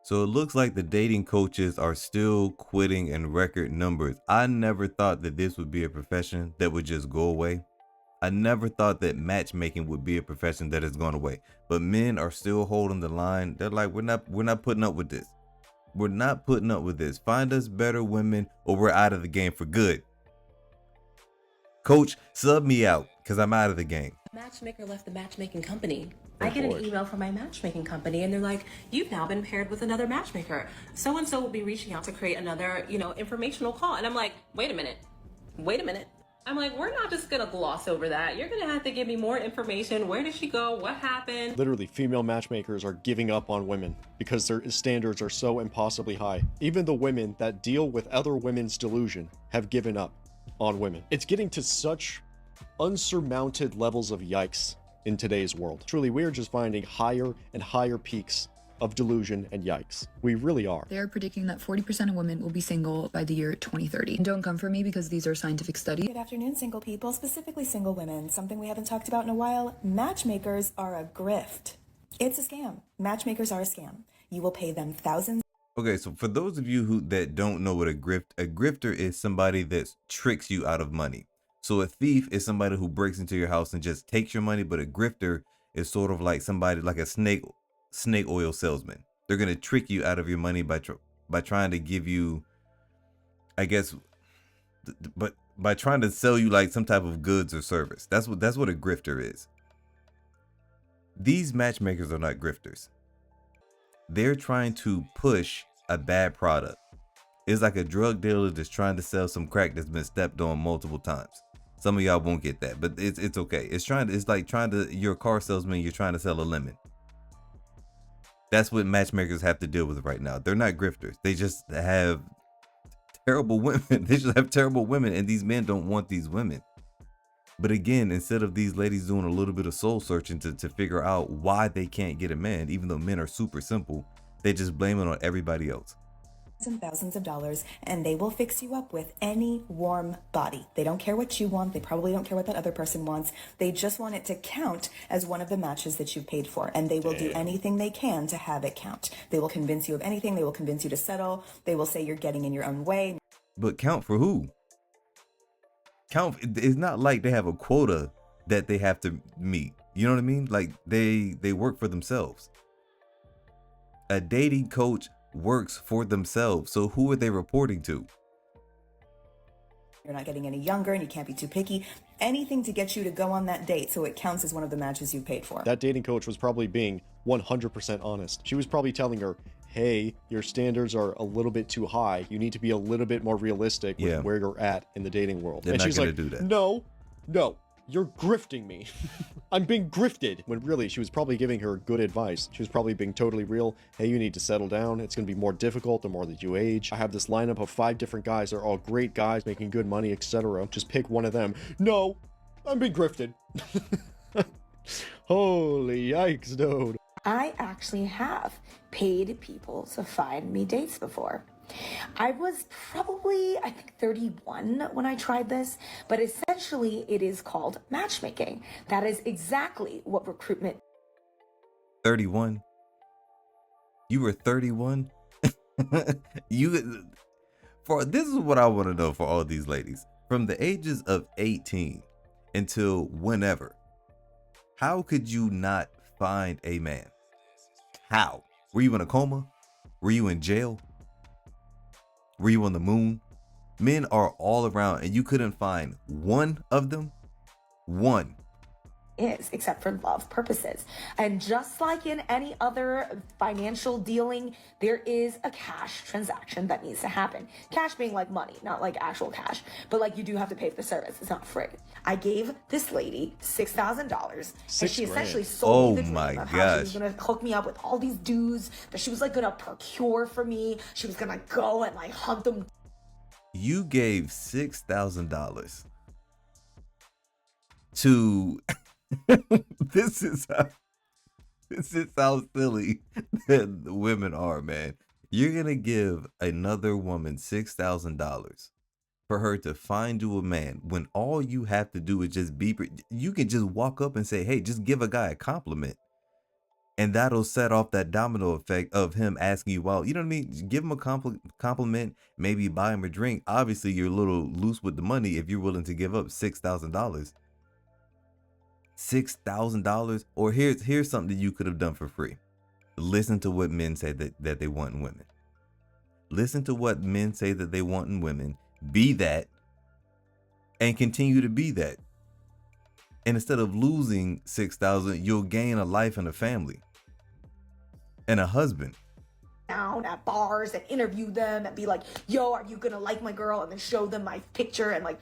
So it looks like the dating coaches are still quitting in record numbers. I never thought that this would be a profession that would just go away. I never thought that matchmaking would be a profession that has gone away. But men are still holding the line. They're like, we're not putting up with this. We're not putting up with this. Find us better women or we're out of the game for good. Coach, sub me out because I'm out of the game. Matchmaker left the matchmaking company. I get an email from my matchmaking company and they're like, you've now been paired with another matchmaker. So-and-so will be reaching out to create another, informational call. And I'm like, wait a minute. I'm like, we're not just gonna gloss over that. You're gonna have to give me more information. Where did she go? What happened? Literally, female matchmakers are giving up on women because their standards are so impossibly high. Even the women that deal with other women's delusion have given up on women. It's getting to such unsurmounted levels of yikes in today's world. Truly, we are just finding higher and higher peaks of delusion and yikes. We really are. They're predicting that 40% of women will be single by the year 2030. And don't come for me because these are scientific studies. Good afternoon, single people, specifically single women. Something we haven't talked about in a while. Matchmakers are a grift. It's a scam. Matchmakers are a scam. You will pay them thousands. Okay, so for those of you that don't know what a grifter is somebody that tricks you out of money. So a thief is somebody who breaks into your house and just takes your money, but a grifter is sort of like somebody like a snake oil salesman. They're gonna trick you out of your money by trying to give you, I guess, but by trying to sell you like some type of goods or service. That's what a grifter is. These matchmakers are not grifters. They're trying to push a bad product. It's like a drug dealer that's trying to sell some crack that's been stepped on multiple times. Some of y'all won't get that, but it's okay. It's like you're a car salesman, you're trying to sell a lemon. That's what matchmakers have to deal with right now. They're not grifters. They just have terrible women. They just have terrible women, and these men don't want these women. But again, instead of these ladies doing a little bit of soul searching to figure out why they can't get a man, even though men are super simple, they just blame it on everybody else. And thousands of dollars, and they will fix you up with any warm body. They don't care what you want. They probably don't care what that other person wants. They just want it to count as one of the matches that you've paid for, and they will do anything they can to have it count. They will convince you of anything. They will convince you to settle. They will say you're getting in your own way. But count for who? Count. It's not like they have a quota that they have to meet. You know what I mean? Like they work for themselves. A dating coach works for themselves. So who are they reporting to? You're not getting any younger and you can't be too picky. Anything to get you to go on that date so it counts as one of the matches you paid for. That dating coach was probably being 100% honest. She was probably telling her, hey, your standards are a little bit too high. You need to be a little bit more realistic with where you're at in the dating world. They're and not she's gonna like, do that. No, you're grifting me. I'm being grifted. When really, she was probably giving her good advice. She was probably being totally real. Hey, you need to settle down. It's going to be more difficult the more that you age. I have this lineup of 5 different guys. They're all great guys making good money, etc. Just pick one of them. No, I'm being grifted. Holy yikes, dude. I actually have paid people to find me dates before. I was probably, I think, 31 when I tried this, but essentially it is called matchmaking. That is exactly what recruitment. 31? You were 31? This is what I want to know for all these ladies. From the ages of 18 until whenever, how could you not find a man? How? Were you in a coma? Were you in jail? Were you on the moon? Men are all around and you couldn't find one of them? One. Is except for love purposes. And just like in any other financial dealing, there is a cash transaction that needs to happen. Cash being like money, not like actual cash, but like you do have to pay for the service. It's not free. I gave this lady $6,000 and she essentially sold me the dream of how she was gonna hook me up with all these dudes that she was like gonna procure for me. She was gonna go and like hunt them. You gave $6,000 to this is how silly that the women are, man. You're gonna give another woman $6,000 for her to find you a man when all you have to do is just be. You can just walk up and say, "Hey, just give a guy a compliment." And that'll set off that domino effect of him asking you out. You know what I mean? Give him a compliment, maybe buy him a drink. Obviously, you're a little loose with the money if you're willing to give up $6,000. $6,000. Or here's something that you could have done for free. Listen to what men say that they want in women. Listen to what men say that they want in women. Be that, and continue to be that. And instead of losing 6,000, you'll gain a life and a family and a husband. Down at bars and interview them and be like, yo, are you gonna like my girl? And then show them my picture and like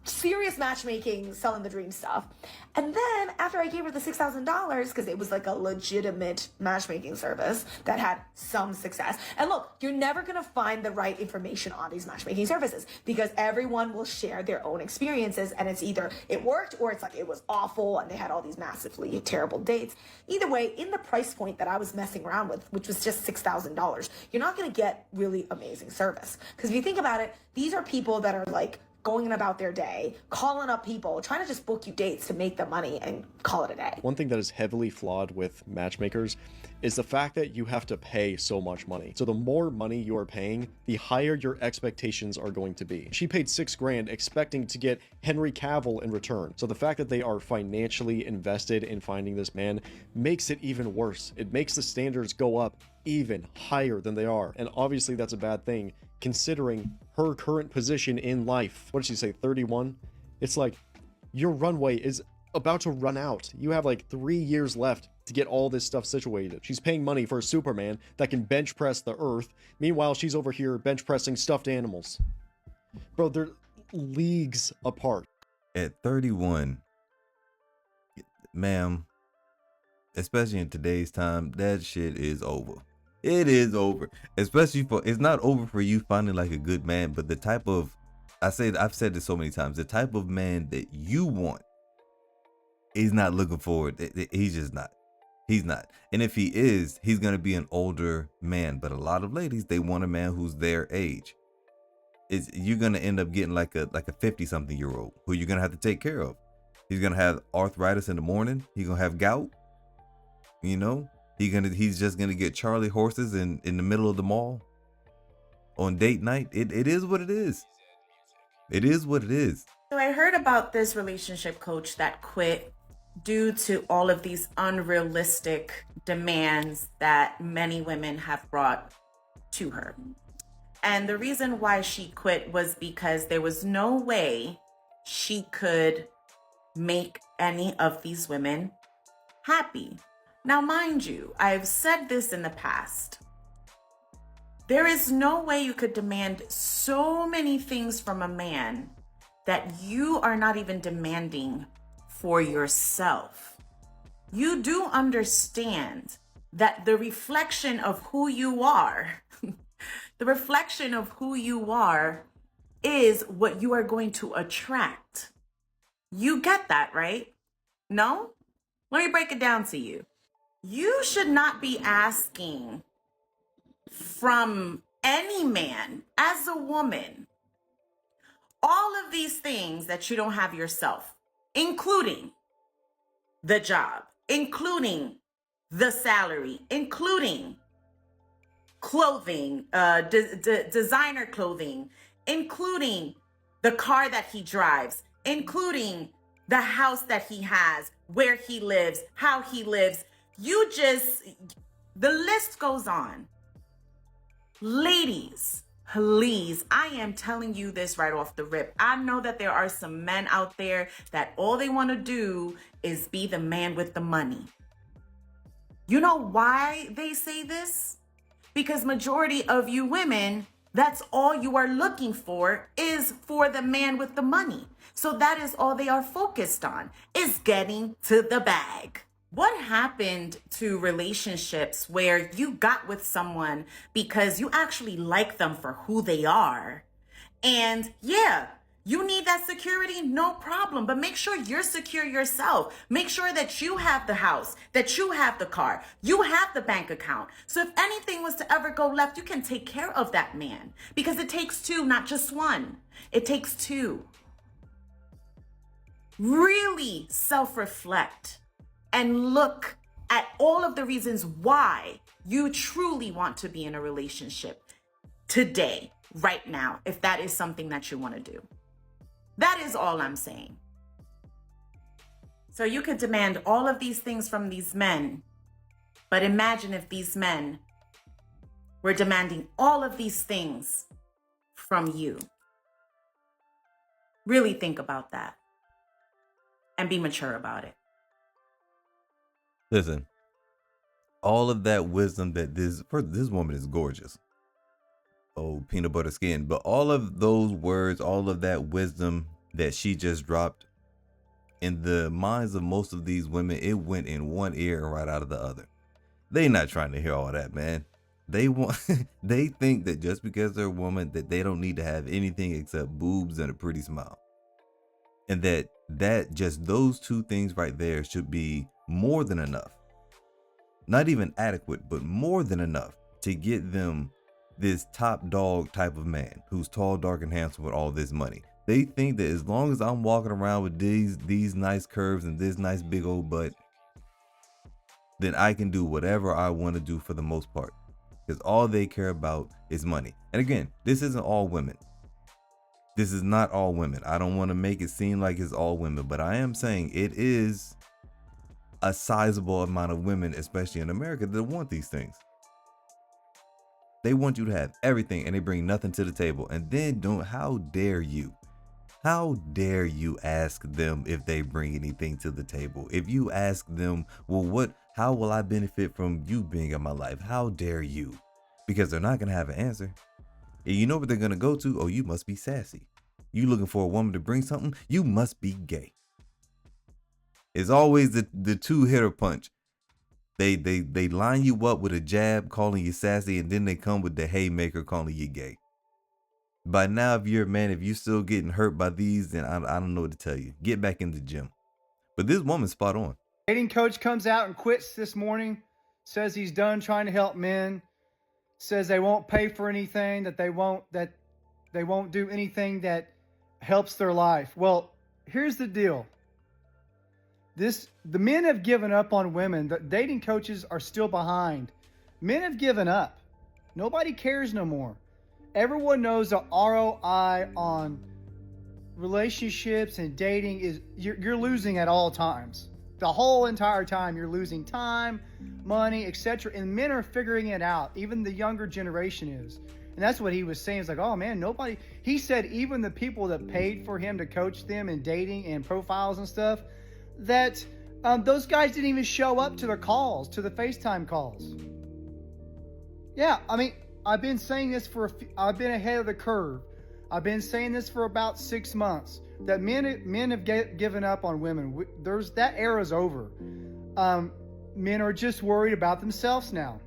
serious matchmaking, selling the dream stuff. And then after I gave her the $6,000, because it was like a legitimate matchmaking service that had some success. And look, you're never gonna find the right information on these matchmaking services because everyone will share their own experiences, and it's either it worked or it's like it was awful and they had all these massively terrible dates. Either way, in the price point that I was messing around with, which was just $6,000, you're not gonna get really amazing service. Because if you think about it, these are people that are like going about their day, calling up people, trying to just book you dates to make the money and call it a day. One thing that is heavily flawed with matchmakers is the fact that you have to pay so much money. So the more money you are paying, the higher your expectations are going to be. She paid $6,000 expecting to get Henry Cavill in return. So the fact that they are financially invested in finding this man makes it even worse. It makes the standards go up even higher than they are. And obviously that's a bad thing considering her current position in life. What did she say, 31? It's like, your runway is about to run out. You have like 3 years left to get all this stuff situated. She's paying money for a Superman that can bench press the earth. Meanwhile, she's over here bench pressing stuffed animals. Bro, they're leagues apart. At 31, ma'am, especially in today's time, that shit is over. It is over. Especially it's not over for you finding like a good man, but the type of, I've said this so many times, the type of man that you want, he's not looking forward. He's just not. He's not. And if he is, he's going to be an older man. But a lot of ladies, they want a man who's their age. You're going to end up getting like a 50-something-year-old who you're going to have to take care of. He's going to have arthritis in the morning. He's going to have gout. You know? He's just gonna get Charlie horses in the middle of the mall on date night. It is what it is. It is what it is. So I heard about this relationship coach that quit due to all of these unrealistic demands that many women have brought to her. And the reason why she quit was because there was no way she could make any of these women happy. Now, mind you, I've said this in the past. There is no way you could demand so many things from a man that you are not even demanding for yourself. You do understand that the reflection of who you are, the reflection of who you are is what you are going to attract. You get that, right? No? Let me break it down to you. You should not be asking from any man as a woman all of these things that you don't have yourself, including the job, including the salary, including clothing, designer clothing, including the car that he drives, including the house that he has, where he lives, how he lives. The list goes on. Ladies, please, I am telling you this right off the rip. I know that there are some men out there that all they want to do is be the man with the money. You know why they say this? Because majority of you women, that's all you are looking for is for the man with the money. So that is all they are focused on, is getting to the bag. What happened to relationships where you got with someone because you actually like them for who they are? And yeah, you need that security, no problem. But make sure you're secure yourself. Make sure that you have the house, that you have the car, you have the bank account. So if anything was to ever go left, you can take care of that man. Because it takes two, not just one. It takes two. Really self-reflect and look at all of the reasons why you truly want to be in a relationship today, right now, if that is something that you want to do. That is all I'm saying. So you could demand all of these things from these men, but imagine if these men were demanding all of these things from you. Really think about that and be mature about it. Listen, all of that wisdom that this woman is gorgeous. Oh, peanut butter skin. But all of those words, all of that wisdom that she just dropped, in the minds of most of these women, it went in one ear and right out of the other. They not trying to hear all that, man. They want they think that just because they're a woman that they don't need to have anything except boobs and a pretty smile. And that just those two things right there should be more than enough. Not even adequate, but more than enough to get them this top dog type of man who's tall, dark, and handsome with all this money. They think that as long as I'm walking around with these nice curves and this nice big old butt, then I can do whatever I want to do for the most part. Because all they care about is money. And again, this isn't all women. This is not all women. I don't want to make it seem like it's all women, but I am saying it is a sizable amount of women, especially in America, that want these things. They want you to have everything and they bring nothing to the table. And then how dare you? How dare you ask them if they bring anything to the table? If you ask them, well, how will I benefit from you being in my life? How dare you? Because they're not going to have an answer. And you know what they're going to go to? Oh, you must be sassy. You looking for a woman to bring something? You must be gay. It's always the two-hitter punch. They line you up with a jab calling you sassy, and then they come with the haymaker calling you gay. By now, if you're a man, if you're still getting hurt by these, then I don't know what to tell you. Get back in the gym. But this woman's spot on. Dating coach comes out and quits this morning, says he's done trying to help men, says they won't pay for anything, that they won't do anything that helps their life. Well, here's the deal. The men have given up on women. The dating coaches are still behind. Men have given up. Nobody cares no more. Everyone knows the ROI on relationships and dating is you're losing at all times. The whole entire time you're losing time, money, etc. And men are figuring it out. Even the younger generation is. And that's what he was saying. It's like, oh man, nobody. He said even the people that paid for him to coach them in dating and profiles and stuff, that those guys didn't even show up to the calls, to the FaceTime calls. Yeah, I mean, I've been saying this I've been ahead of the curve. I've been saying this for about 6 months, that men have given up on women. That era's over. Men are just worried about themselves now,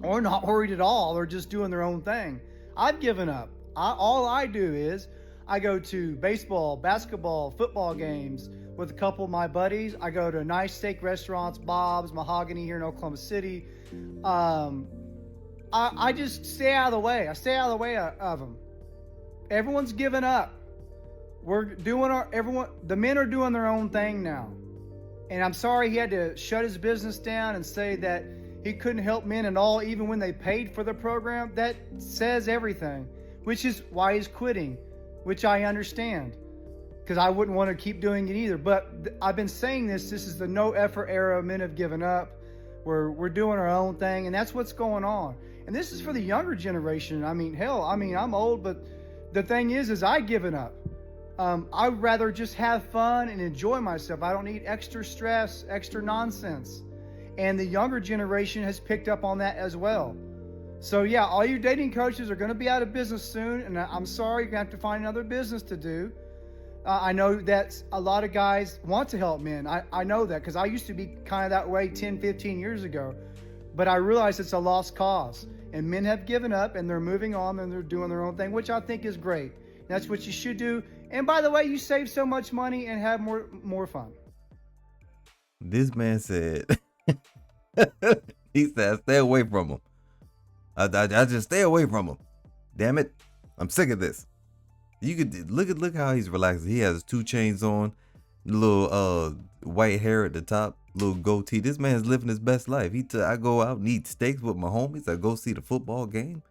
or not worried at all. They're just doing their own thing. I've given up. All I do is I go to baseball, basketball, football games with a couple of my buddies. I go to nice steak restaurants, Bob's, Mahogany here in Oklahoma City. I just stay out of the way. I stay out of the way of them. Everyone's given up. The men are doing their own thing now. And I'm sorry he had to shut his business down and say that he couldn't help men at all, even when they paid for the program. That says everything, which is why he's quitting, which I understand, because I wouldn't want to keep doing it either. But I've been saying this is the no effort era. Men have given up. We're doing our own thing, and that's what's going on. And this is for the younger generation. I mean, hell, I'm old, but the thing is I've given up. I'd rather just have fun and enjoy myself. I don't need extra stress, extra nonsense. And the younger generation has picked up on that as well. So yeah, all you dating coaches are going to be out of business soon. And I'm sorry, you're going to have to find another business to do. I know that a lot of guys want to help men. I know that because I used to be kind of that way 10, 15 years ago. But I realize it's a lost cause. And men have given up and they're moving on and they're doing their own thing, which I think is great. That's what you should do. And by the way, you save so much money and have more fun. This man said, he said, stay away from him. I just stay away from him. Damn it. I'm sick of this. You could look how he's relaxing. He has 2 chains on, little white hair at the top. little goatee. This man's living his best life. I go out and eat steaks with my homies. I go see the football game.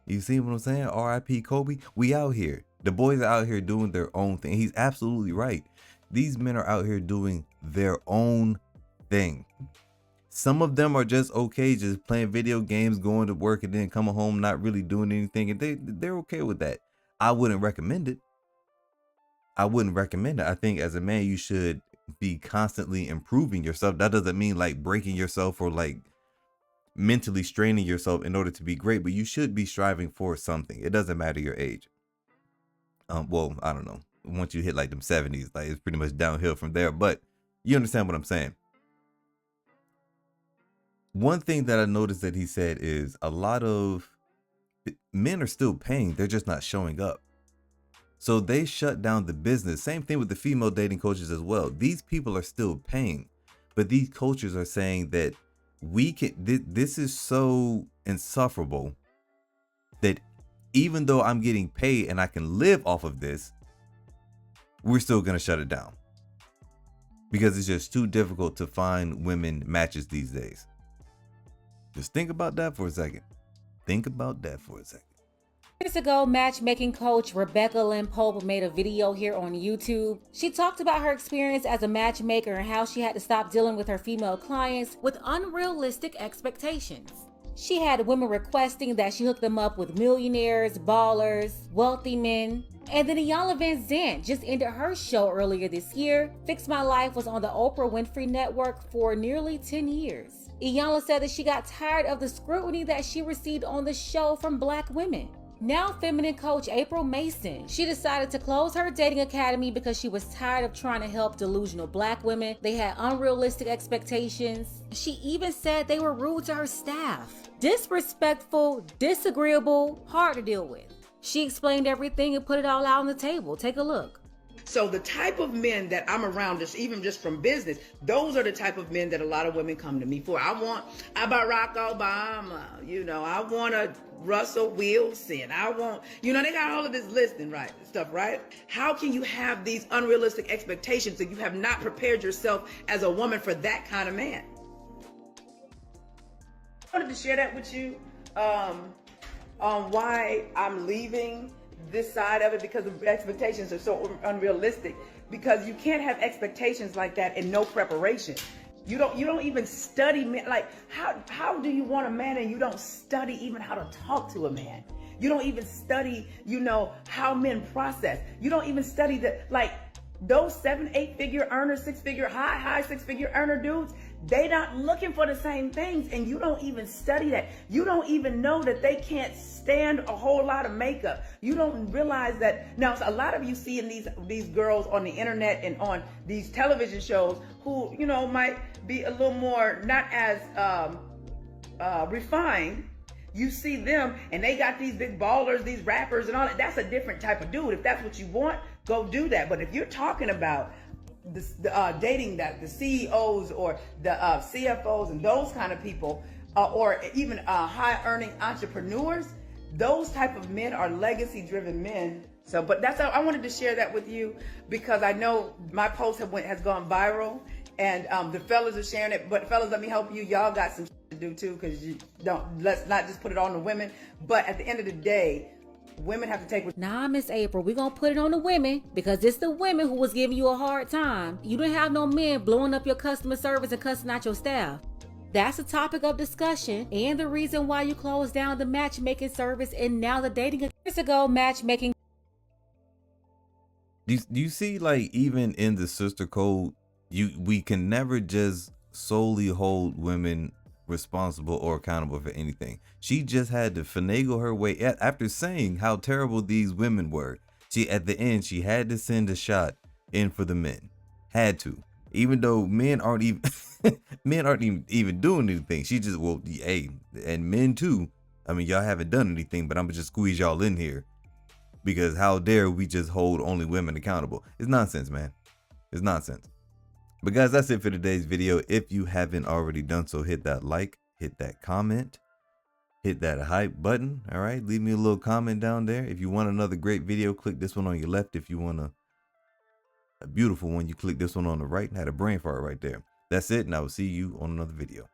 You see what I'm saying? R.I.P. Kobe. We out here. The boys are out here doing their own thing. He's absolutely right. These men are out here doing their own thing. Some of them are just okay, just playing video games, going to work, and then coming home not really doing anything, and they're okay with that. I wouldn't recommend it. I think as a man, you should be constantly improving yourself. That doesn't mean like breaking yourself or like mentally straining yourself in order to be great, but you should be striving for something. It doesn't matter your age. Well, I don't know. Once you hit like them 70s, like it's pretty much downhill from there, but you understand what I'm saying. One thing that I noticed that he said is a lot of men are still paying. They're just not showing up. So they shut down the business. Same thing with the female dating coaches as well. These people are still paying, but these coaches are saying that this is so insufferable that even though I'm getting paid and I can live off of this, we're still going to shut it down because it's just too difficult to find women matches these days. Just think about that for a second. Years ago, matchmaking coach Rebecca Lynn Pope made a video here on YouTube. She talked about her experience as a matchmaker and how she had to stop dealing with her female clients with unrealistic expectations. She had women requesting that she hook them up with millionaires, ballers, wealthy men. And then Iyanla Vanzant just ended her show earlier this year. Fix My Life was on the Oprah Winfrey Network for nearly 10 years. Iyanla said that she got tired of the scrutiny that she received on the show from Black women. Now feminine coach April Mason, she decided to close her dating academy because she was tired of trying to help delusional Black women. They had unrealistic expectations. She even said they were rude to her staff. Disrespectful, disagreeable, hard to deal with. She explained everything and put it all out on the table. Take a look. So the type of men that I'm around, even just from business, those are the type of men that a lot of women come to me for. I want Barack Obama, I want a Russell Wilson. I want, they got all of this listing, right? Stuff, right? How can you have these unrealistic expectations if you have not prepared yourself as a woman for that kind of man? I wanted to share that with you on why I'm leaving this side of it, because the expectations are so unrealistic, because you can't have expectations like that and no preparation. You don't even study men. Like how do you want a man and you don't study even how to talk to a man? You don't even study, how men process. You don't even study those 7-8 figure earners, 6-figure high 6-figure earner dudes, they not looking for the same things, and you don't even study that. You don't even know that they can't stand a whole lot of makeup. You don't realize that. Now, a lot of you see in these girls on the internet and on these television shows who, might be a little more not as refined. You see them and they got these big ballers, these rappers and all that. That's a different type of dude. If that's what you want, go do that. But if you're talking about dating the CEOs or the CFOs and those kind of people, or even high earning entrepreneurs, those type of men are legacy driven men. So, but that's how I wanted to share that with you, because I know my post has gone viral, and the fellas are sharing it. But fellas, let me help you. Y'all got some to do too, because let's not just put it on the women. But at the end of the day, women have to take. Nah, Miss April, we're gonna put it on the women, because it's the women who was giving you a hard time. You didn't have no men blowing up your customer service and cussing out your staff. That's a topic of discussion and the reason why you closed down the matchmaking service and now the dating. Years ago, matchmaking. Do you see, like, even in the sister code, we can never just solely hold women responsible or accountable for anything. She just had to finagle her way after saying how terrible these women were. At the end, she had to send a shot in for the men. Had to. Even though men aren't even doing anything. She just, and men too. I mean, y'all haven't done anything, but I'm gonna just squeeze y'all in here, because how dare we just hold only women accountable? It's nonsense, man. It's nonsense. But guys, that's it for today's video. If you haven't already done so, hit that like, hit that comment, hit that hype button. All right, leave me a little comment down there. If you want another great video, click this one on your left. If you want a beautiful one, you click this one on the right. Had a brain fart right there. That's it, and I will see you on another video.